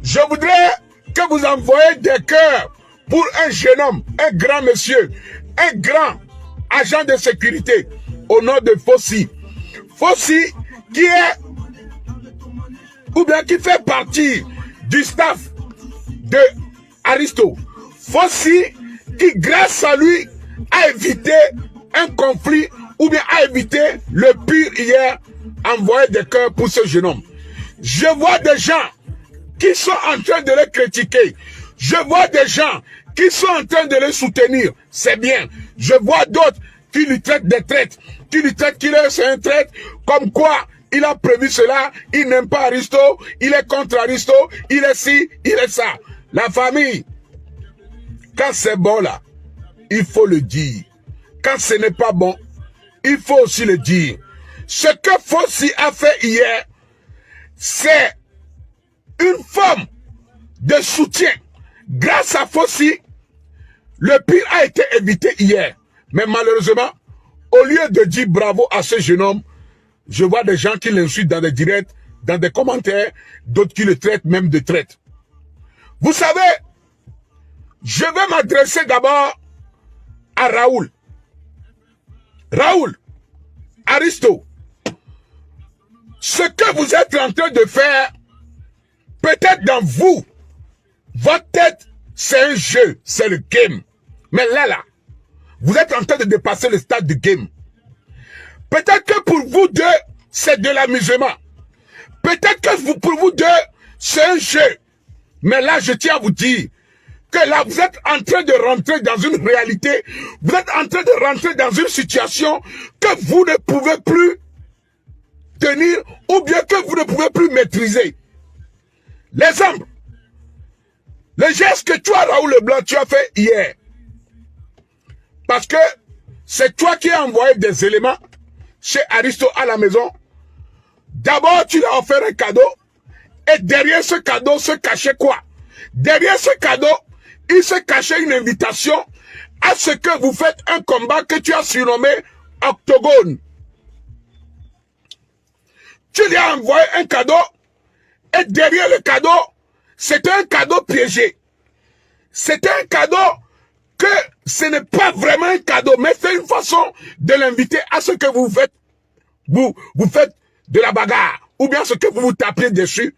Je voudrais que vous envoyez des cœurs pour un jeune homme, un grand monsieur, un grand agent de sécurité au nom de Fossi. Fossi qui est, ou bien qui fait partie du staff de Aristo. Fossi qui, grâce à lui, a évité un conflit ou bien a évité le pire hier, envoyer des cœurs pour ce jeune homme. Je vois des gens qui sont en train de le critiquer. Je vois des gens qui sont en train de le soutenir. C'est bien. Je vois d'autres qui lui traitent des traites, qui lui traitent qu'il est un traite, comme quoi il a prévu cela, il n'aime pas Aristo, il est contre Aristo, il est ci, il est ça. La famille, quand c'est bon là, il faut le dire. Quand ce n'est pas bon, il faut aussi le dire. Ce que Fossi a fait hier, c'est une forme de soutien. Grâce à Fossi, le pire a été évité hier. Mais malheureusement, au lieu de dire bravo à ce jeune homme, je vois des gens qui l'insultent dans des directs, dans des commentaires, d'autres qui le traitent même de traite. Vous savez, je vais m'adresser d'abord à Raoul. Raoul, Aristo, ce que vous êtes en train de faire, peut-être dans vous, votre tête, c'est un jeu, c'est le game. Mais là, vous êtes en train de dépasser le stade du game. Peut-être que pour vous deux, c'est de l'amusement. Peut-être que pour vous deux, c'est un jeu. Mais là, je tiens à vous dire que là, vous êtes en train de rentrer dans une réalité. Vous êtes en train de rentrer dans une situation que vous ne pouvez plus tenir ou bien que vous ne pouvez plus maîtriser. L'exemple. Le geste que toi, Raoul Leblanc, tu as fait hier. Parce que c'est toi qui as envoyé des éléments chez Aristo à la maison. D'abord, tu lui as offert un cadeau. Et derrière ce cadeau se cachait quoi? Derrière ce cadeau, il se cachait une invitation à ce que vous faites un combat que tu as surnommé Octogone. Tu lui as envoyé un cadeau. Et derrière le cadeau, c'était un cadeau piégé. C'était un cadeau que ce n'est pas vraiment un cadeau, mais c'est une façon de l'inviter à ce que vous faites. Vous faites de la bagarre. Ou bien ce que vous vous tapez dessus,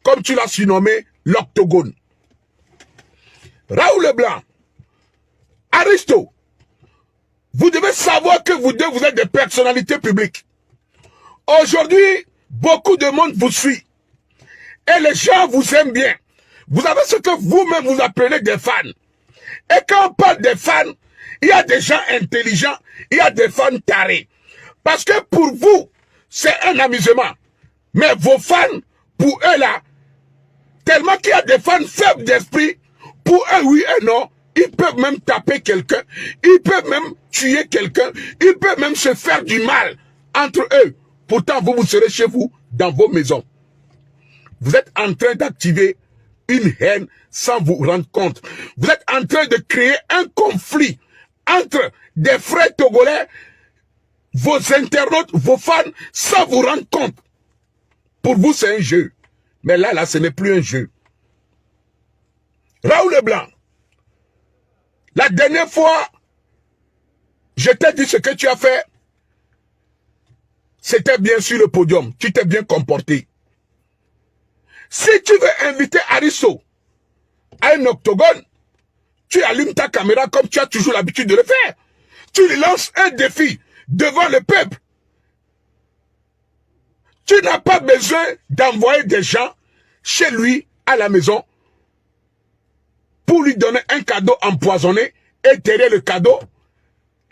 comme tu l'as surnommé, l'octogone. Raoul Leblanc, Aristo, vous devez savoir que vous deux, vous êtes des personnalités publiques. Aujourd'hui, beaucoup de monde vous suit. Et les gens vous aiment bien. Vous avez ce que vous-même vous appelez des fans. Et quand on parle des fans, il y a des gens intelligents, il y a des fans tarés. Parce que pour vous, c'est un amusement. Mais vos fans, pour eux là, tellement qu'il y a des fans faibles d'esprit, pour eux oui et non, ils peuvent même taper quelqu'un, ils peuvent même tuer quelqu'un, ils peuvent même se faire du mal entre eux. Pourtant, vous serez chez vous, dans vos maisons. Vous êtes en train d'activer une haine sans vous rendre compte. Vous êtes en train de créer un conflit entre des frères togolais, vos internautes, vos fans, sans vous rendre compte. Pour vous, c'est un jeu. Mais là, ce n'est plus un jeu. Raoul Leblanc, la dernière fois, je t'ai dit ce que tu as fait. C'était bien sur le podium. Tu t'es bien comporté. Si tu veux inviter Aristo à un octogone, tu allumes ta caméra comme tu as toujours l'habitude de le faire. Tu lui lances un défi devant le peuple. Tu n'as pas besoin d'envoyer des gens chez lui à la maison pour lui donner un cadeau empoisonné et derrière le cadeau,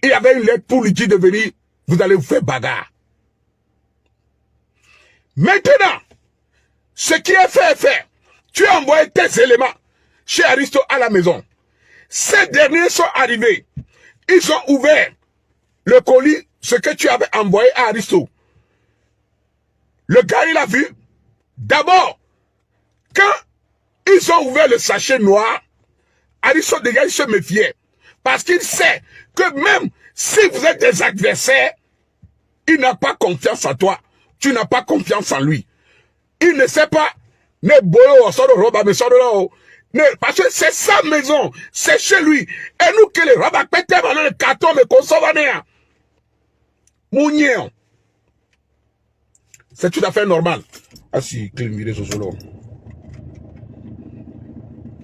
il y avait une lettre pour lui dire de venir, vous allez vous faire bagarre. Maintenant, ce qui est fait est fait. Tu as envoyé tes éléments chez Aristo à la maison. Ces derniers sont arrivés. Ils ont ouvert le colis, ce que tu avais envoyé à Aristo. Le gars, il a vu. D'abord, quand ils ont ouvert le sachet noir, Aristo, déjà, il se méfiait. Parce qu'il sait que même si vous êtes des adversaires, il n'a pas confiance en toi. Tu n'as pas confiance en lui. Il ne sait pas Ne boyo, sort de robe, mais sort de là. Parce que c'est sa maison, c'est chez lui. Et nous, que les robes, pété, le carton, mais qu'on s'en va néa. Mounier. C'est tout à fait normal. Ah si, Clémire, ce solo.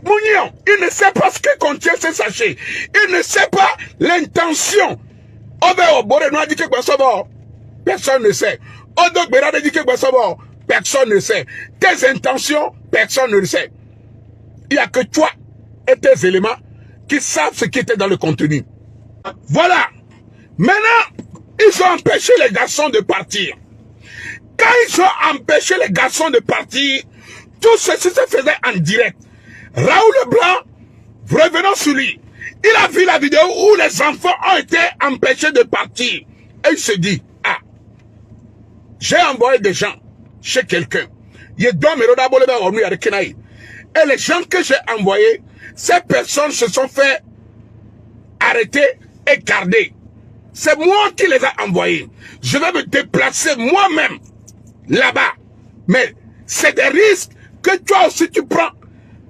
Mounion, il ne sait pas ce que contient ce sachet. Il ne sait pas l'intention. Personne ne sait. Personne ne sait. Tes intentions, personne ne le sait. Il n'y a que toi et tes éléments qui savent ce qui était dans le contenu. Voilà. Maintenant, ils ont empêché les garçons de partir. Quand ils ont empêché les garçons de partir, tout ceci se faisait en direct. Raoul Leblanc, revenons sur lui. Il a vu la vidéo où les enfants ont été empêchés de partir. Et il se dit, ah, j'ai envoyé des gens chez quelqu'un. Et les gens que j'ai envoyés, ces personnes se sont fait arrêter et garder. C'est moi qui les ai envoyés. Je vais me déplacer moi-même là-bas. Mais c'est des risques que toi aussi tu prends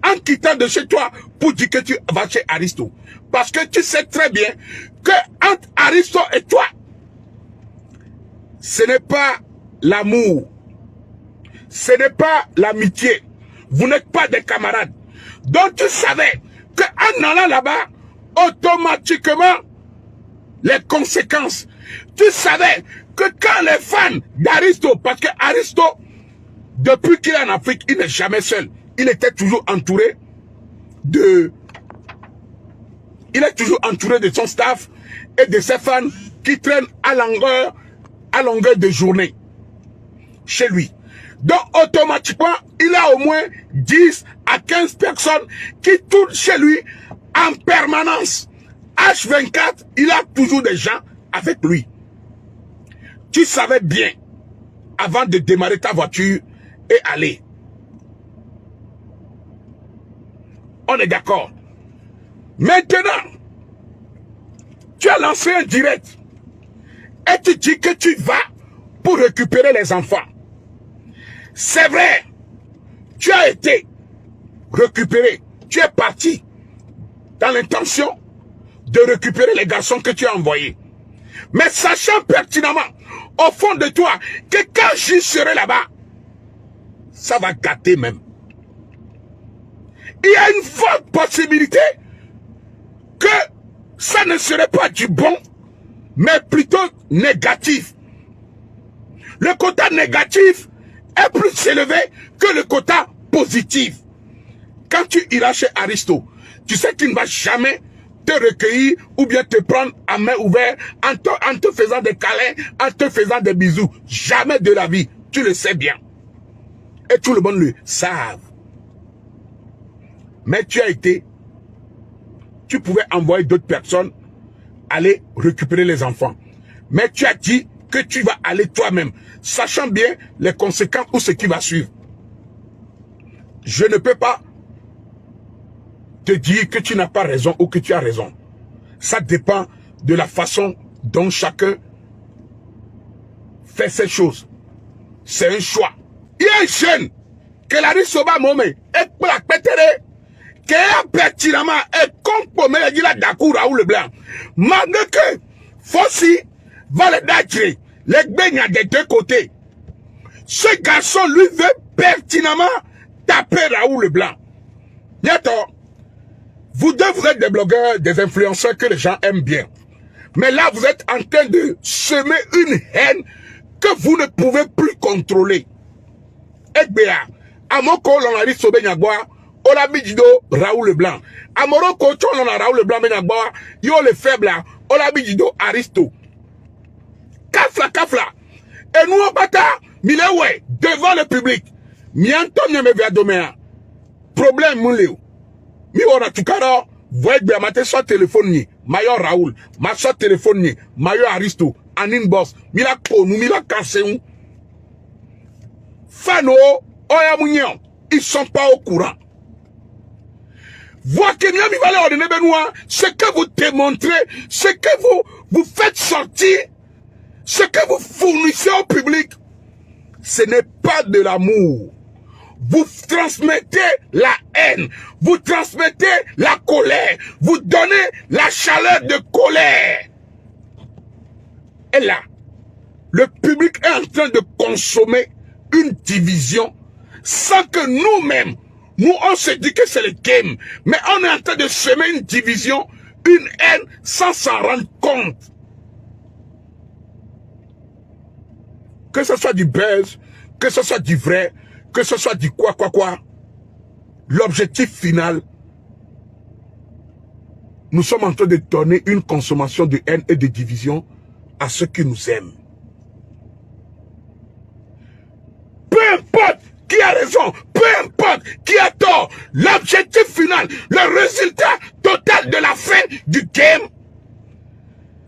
en quittant de chez toi pour dire que tu vas chez Aristo. Parce que tu sais très bien que entre Aristo et toi, ce n'est pas l'amour. Ce n'est pas l'amitié. Vous n'êtes pas des camarades. Donc tu savais qu'en allant là-bas, automatiquement, les conséquences. Tu savais que quand les fans d'Aristo, parce que Aristo, depuis qu'il est en Afrique, il n'est jamais seul. Il était toujours entouré de... Il est toujours entouré de son staff et de ses fans qui traînent à longueur de journée chez lui. Donc, automatiquement, il a au moins 10 à 15 personnes qui tournent chez lui en permanence. H24, il a toujours des gens avec lui. Tu savais bien, avant de démarrer ta voiture et aller. On est d'accord. Maintenant, tu as lancé un direct et tu dis que tu vas pour récupérer les enfants. C'est vrai, tu as été récupéré, tu es parti dans l'intention de récupérer les garçons que tu as envoyés. Mais sachant pertinemment, au fond de toi, que quand je serai là-bas, ça va gâter même. Il y a une forte possibilité que ça ne serait pas du bon, mais plutôt négatif. Le quota négatif est plus élevé que le quota positif. Quand tu iras chez Aristo, tu sais qu'il ne va jamais te recueillir ou bien te prendre à main ouverte en te faisant des câlins, en te faisant des bisous. Jamais de la vie. Tu le sais bien. Et tout le monde le savent. Mais tu as été, tu pouvais envoyer d'autres personnes aller récupérer les enfants. Mais tu as dit que tu vas aller toi-même, sachant bien les conséquences ou ce qui va suivre. Je ne peux pas te dire que tu n'as pas raison ou que tu as raison. Ça dépend de la façon dont chacun fait ses choses. C'est un choix. Il y a un jeune que la Soba Mome et pour la pétere qui est pertinemment et comme me dit la Dakou Raoul Leblanc. Malgré que Fossi va le datrer, les baignes des deux côtés. Ce garçon lui veut pertinemment taper Raoul Leblanc. Bientôt, vous deux, vous êtes des blogueurs, des influenceurs que les gens aiment bien. Mais là, vous êtes en train de semer une haine que vous ne pouvez plus contrôler. Ekbea, Amoko l'on a Sobe Nyagwa, Ola Bidido, Raoul Leblanc. Amoroko, on a Raoul Leblanc Nyagwa, yo le faible, Ola Bidido, Aristo. Kafla, Kafla. Et nous, on bata, Milewe, devant le public. Mianton Nyame Viadomea. Problème, Mouleu. Mi ora tukara, voyez bien, ma soit téléphone ni, mayo Raoul, ma soit téléphone ni, mayo Aristo, en inbox, mi la konou, mi la kanseou. Fano, oya mounion, ils sont pas au courant. Voir que mi va leur donner Benoît, ce que vous démontrez, ce que vous faites sortir, ce que vous fournissez au public, ce n'est pas de l'amour. vous transmettez la haine, vous transmettez la colère, vous donnez la chaleur de colère. Et là, le public est en train de consommer une division sans que nous-mêmes, nous on se dit que c'est le game, mais on est en train de semer une division, une haine sans s'en rendre compte. Que ce soit du buzz, que ce soit du vrai, que ce soit du quoi. L'objectif final, nous sommes en train de donner une consommation de haine et de division à ceux qui nous aiment. Peu importe qui a raison, peu importe qui a tort, l'objectif final, le résultat total de la fin du game,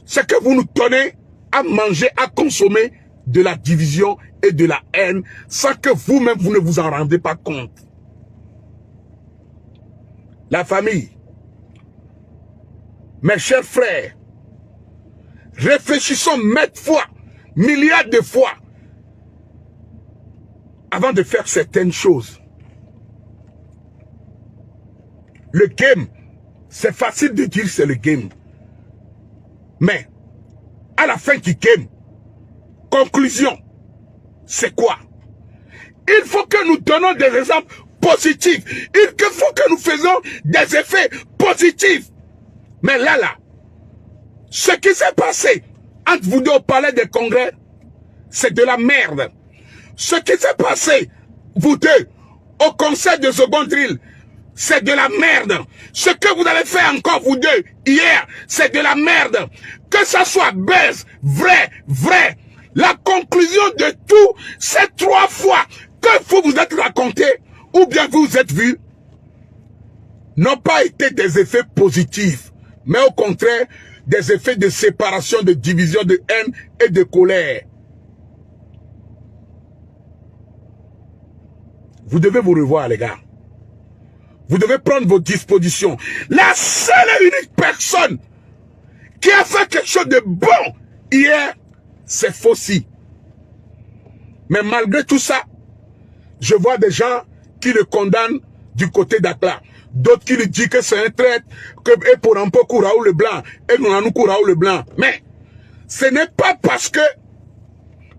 c'est que vous nous donnez à manger, à consommer de la division et de la haine sans que vous-même vous ne vous en rendez pas compte. La famille, mes chers frères, réfléchissons maintes fois, milliards de fois, avant de faire certaines choses. Le game, c'est facile de dire c'est le game. Mais, à la fin du game, conclusion, c'est quoi? Il faut que nous donnons des exemples positifs. Il faut que nous faisons des effets positifs. Mais là, ce qui s'est passé entre vous deux au palais des congrès, c'est de la merde. Ce qui s'est passé, vous deux, au conseil de second drill, c'est de la merde. Ce que vous avez fait encore, vous deux, hier, c'est de la merde. Que ça soit buzz, vrai. La conclusion de tout, c'est 3 fois que vous vous êtes raconté, ou bien vous vous êtes vu, n'ont pas été des effets positifs, mais au contraire, des effets de séparation, de division, de haine et de colère. Vous devez vous revoir, les gars. Vous devez prendre vos dispositions. La seule et unique personne qui a fait quelque chose de bon hier, c'est Fossi. Mais malgré tout ça, je vois des gens qui le condamnent du côté d'Akla. D'autres qui lui disent que c'est un traître, que et pour un peu Kouraou le blanc, et nous avons Kouraou le blanc. Mais ce n'est pas parce que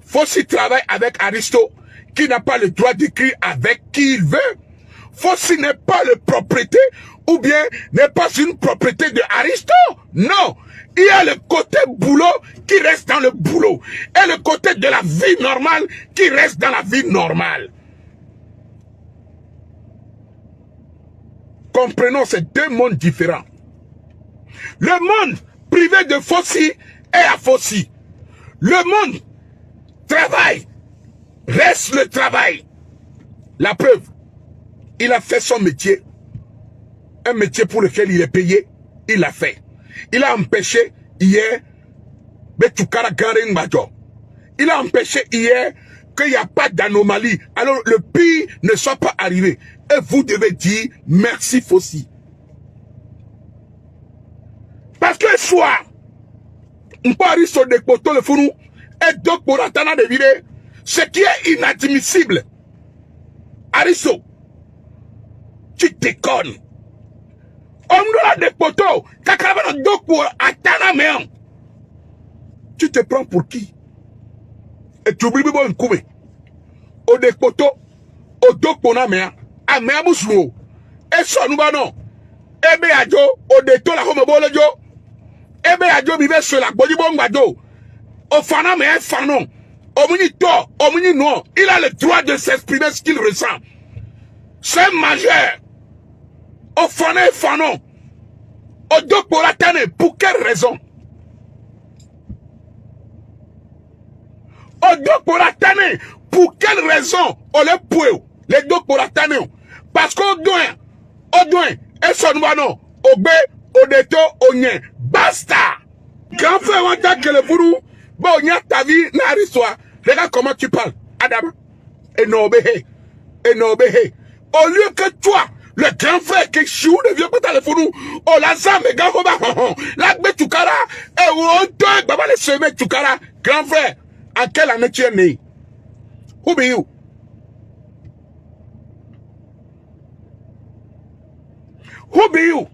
Fossi travaille avec Aristo qui n'a pas le droit d'écrire avec qui il veut. Fossi n'est pas le propriété, ou bien n'est pas une propriété de Aristo. Non, il y a le côté boulot qui reste dans le boulot, et le côté de la vie normale qui reste dans la vie normale. Comprenons ces deux mondes différents. Le monde privé de Fossi est à Fossi. Le monde travail reste le travail. La preuve, il a fait son métier. Un métier pour lequel il est payé, il l'a fait. Il a empêché hier il a empêché hier qu'il n'y a pas d'anomalie. Alors le pire ne soit pas arrivé. Et vous devez dire merci Fossi. Parce que soit on peut arriver sur des poteaux le founou et donc pour attendre de vider ce qui est inadmissible. Aristo, tu déconnes. On a des poteaux, tu te prends pour qui? Et tu oublies bon coup. Au des poteaux, au dos qu'on a mea, à mea mouslo. Et son nous non. Ebe adjo, au déto la home bolo jo. Ebe adjo vive sur la body bon bado. Au fana mea fanon. Au mini to, au mini non. Il a le droit de s'exprimer ce qu'il ressent. C'est majeur. Au fana et fanon. Au dos pour la tane, pour quelle raison? Au dos pour la tane, pour quelle raison? On les pouet, les dos pour la tane. Parce qu'au doin, et son non, au bé, au déto, au nien, basta! Grand frère, on t'a que le bourou, bon, on y a ta vie, n'a histoire. Regarde comment tu parles, Adam. Et non, obéhé. Au lieu que toi, le grand frère qui chou ne vient pas dans le fournou, oh la zame, gars, la gbé tukara, et on doit, baba le semer tukara, grand frère, en quelle année tu es né? Who be you? Who be you?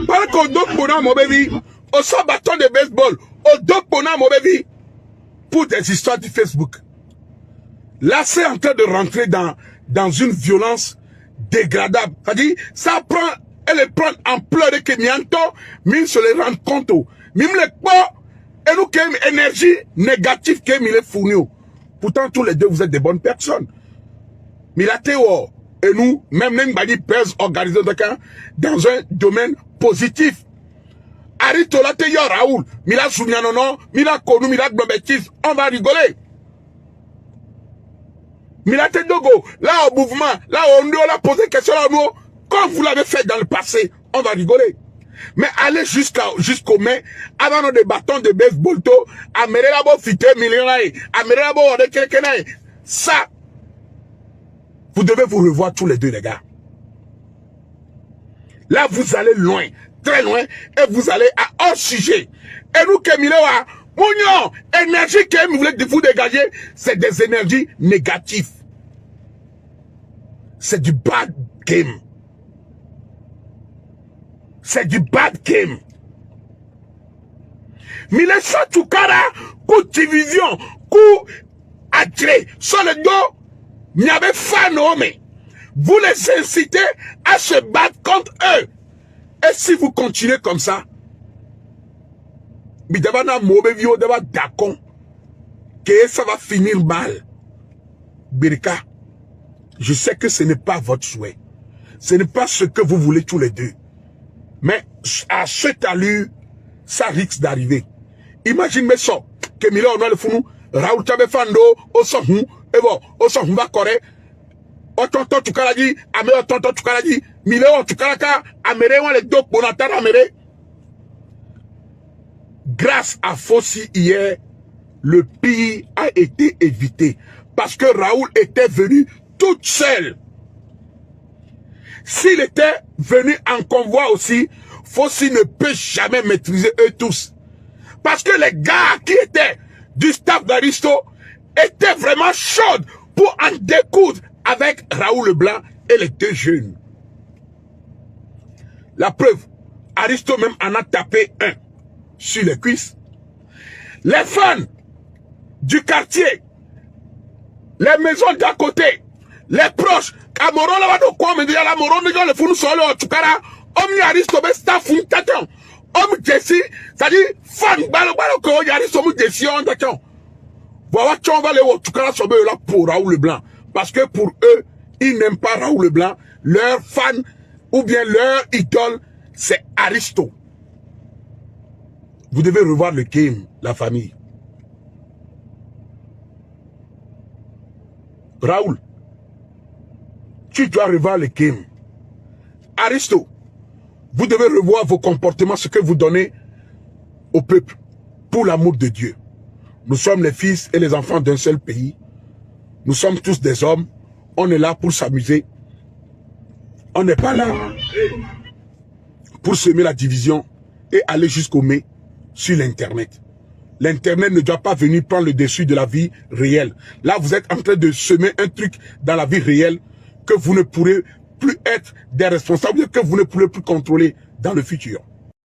Parce qu'au doc pona mon baby, au son bâton de baseball, au doc pona mon baby, pour des histoires du Facebook. Là, c'est en train de rentrer dans une violence dégradable. C'est-à-dire, ça prend, elle prend ampleur et que mianto, mine se les rend compte. Mime les pas, et nous, qui énergie négative, qui est fournie. Pourtant, tous les deux, vous êtes des bonnes personnes. Mais la théorie, et nous, même les pèse organisés dans un domaine positif. Aritola te yo Raoul, Mila Sounianono, Mila Konou, Mila Globetis, on va rigoler. Mila te Dogo, là au mouvement, là on nous a posé question à nous, comme vous l'avez fait dans le passé, on va rigoler. Mais allez jusqu'au mai, avant nos bâtons de baseball, à Merelabo Fite Millionnaire, à Merelabo de quelqu'un, ça, vous devez vous revoir tous les deux, les gars. Là, vous allez loin, très loin, et vous allez à hors sujet. Et nous, Kemilewa, Mounion, énergie que vous voulez vous dégager, c'est des énergies négatives. C'est du bad game. C'est du bad game. Mais les gens, tout cas, coup division, coup attiré, sur le dos, il y avait fan mais vous les incitez à se battre contre eux. Et si vous continuez comme ça, mais d'abord, d'accord, que ça va finir mal. Birka, je sais que ce n'est pas votre souhait. Ce n'est pas ce que vous voulez tous les deux. Mais à cette allure, ça risque d'arriver. Imaginez ça, que Mila on a le fou, Raoul Tabefando, au son, et bon, au son, va correct. Otonto tukaladi, amé otonto tukaladi, Mila on tukalaka, améré on les deux bonata améré. Grâce à Fossi hier, le pire a été évité. Parce que Raoul était venu toute seule. S'il était venu en convoi aussi, Fossi ne peut jamais maîtriser eux tous. Parce que les gars qui étaient du staff d'Aristo étaient vraiment chauds pour en découdre avec Raoul Leblanc et les deux jeunes. La preuve, Aristo même en a tapé un sur les cuisses. Les fans du quartier, les maisons d'à côté, les proches, Cameroun là-bas de quoi, mais déjà la Moron, le fou nous solo, en tout cas là, Omni Aristo, mais staff, un tâton. Homme Jessie, c'est-à-dire, fan, balo, que Aristo, mu Jessie, on tâton. Voilà, on va aller au tout cas là, pour Raoul Leblanc. Parce que pour eux, ils n'aiment pas Raoul Leblanc. Leur fan, ou bien leur idole, c'est Aristo. Vous devez revoir le game, la famille. Raoul, tu dois revoir le game. Aristo, vous devez revoir vos comportements, ce que vous donnez au peuple, pour l'amour de Dieu. Nous sommes les fils et les enfants d'un seul pays. Nous sommes tous des hommes. On est là pour s'amuser. On n'est pas là pour semer la division et aller jusqu'au mai sur l'Internet. L'Internet ne doit pas venir prendre le dessus de la vie réelle. Là, vous êtes en train de semer un truc dans la vie réelle que vous ne pourrez plus être des responsables, que vous ne pourrez plus contrôler dans le futur.